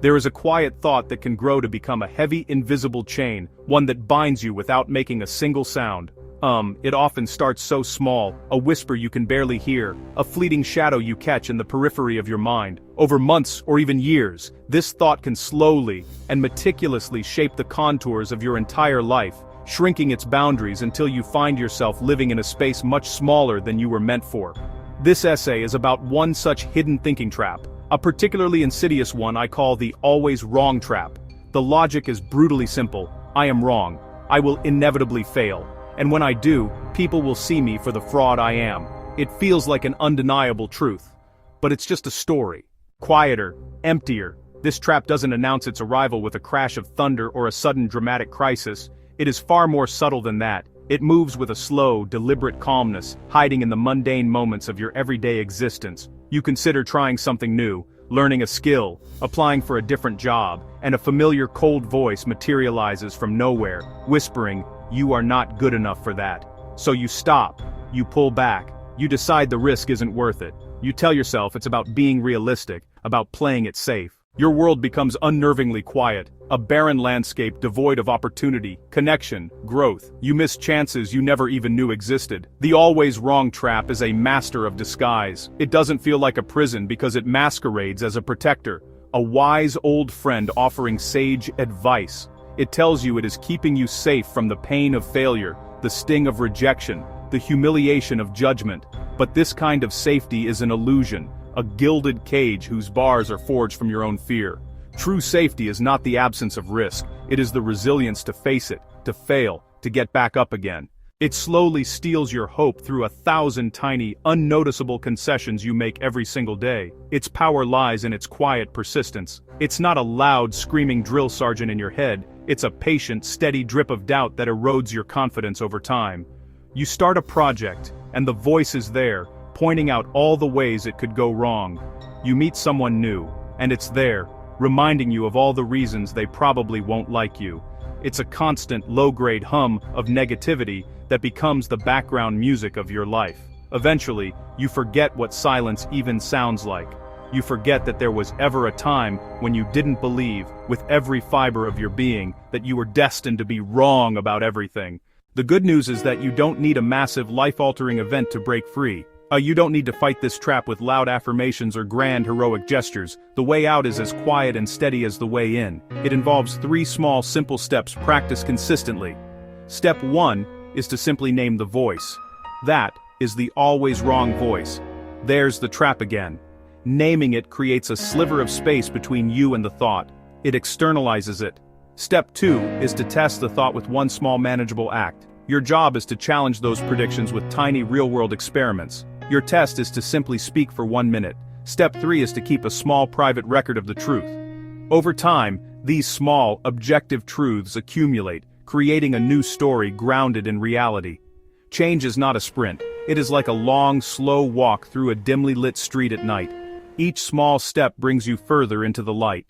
There is a quiet thought that can grow to become a heavy, invisible chain, one that binds you without making a single sound. It often starts so small, a whisper you can barely hear, a fleeting shadow you catch in the periphery of your mind. Over months or even years, this thought can slowly and meticulously shape the contours of your entire life, shrinking its boundaries until you find yourself living in a space much smaller than you were meant for. This essay is about one such hidden thinking trap, a particularly insidious one I call the always wrong trap. The logic is brutally simple: I am wrong. I will inevitably fail. And when I do, people will see me for the fraud I am. It feels like an undeniable truth. But it's just a story. Quieter, emptier. This trap doesn't announce its arrival with a crash of thunder or a sudden dramatic crisis. It is far more subtle than that. It moves with a slow, deliberate calmness, hiding in the mundane moments of your everyday existence. You consider trying something new, learning a skill, applying for a different job, and a familiar cold voice materializes from nowhere, whispering, "You are not good enough for that." So you stop, you pull back, you decide the risk isn't worth it. You tell yourself it's about being realistic, about playing it safe. Your world becomes unnervingly quiet, a barren landscape devoid of opportunity, connection, growth. You miss chances you never even knew existed. The always wrong trap is a master of disguise. It doesn't feel like a prison because it masquerades as a protector, a wise old friend offering sage advice. It tells you it is keeping you safe from the pain of failure, the sting of rejection, the humiliation of judgment. But this kind of safety is an illusion, a gilded cage whose bars are forged from your own fear. True safety is not the absence of risk, it is the resilience to face it, to fail, to get back up again. It slowly steals your hope through 1,000 tiny, unnoticeable concessions you make every single day. Its power lies in its quiet persistence. It's not a loud, screaming drill sergeant in your head, it's a patient, steady drip of doubt that erodes your confidence over time. You start a project, and the voice is there, pointing out all the ways it could go wrong. You meet someone new, and it's there, reminding you of all the reasons they probably won't like you. It's a constant, low-grade hum of negativity that becomes the background music of your life. Eventually, you forget what silence even sounds like. You forget that there was ever a time when you didn't believe, with every fiber of your being, that you were destined to be wrong about everything. The good news is that you don't need a massive, life-altering event to break free. You don't need to fight this trap with loud affirmations or grand heroic gestures. The way out is as quiet and steady as the way in. It involves 3 small, simple steps practiced consistently. Step 1 is to simply name the voice. That is the always wrong voice. There's the trap again. Naming it creates a sliver of space between you and the thought. It externalizes it. Step 2 is to test the thought with one small manageable act. Your job is to challenge those predictions with tiny real-world experiments. Your test is to simply speak for 1 minute. Step 3 is to keep a small private record of the truth. Over time, these small, objective truths accumulate, creating a new story grounded in reality. Change is not a sprint. It is like a long, slow walk through a dimly lit street at night. Each small step brings you further into the light.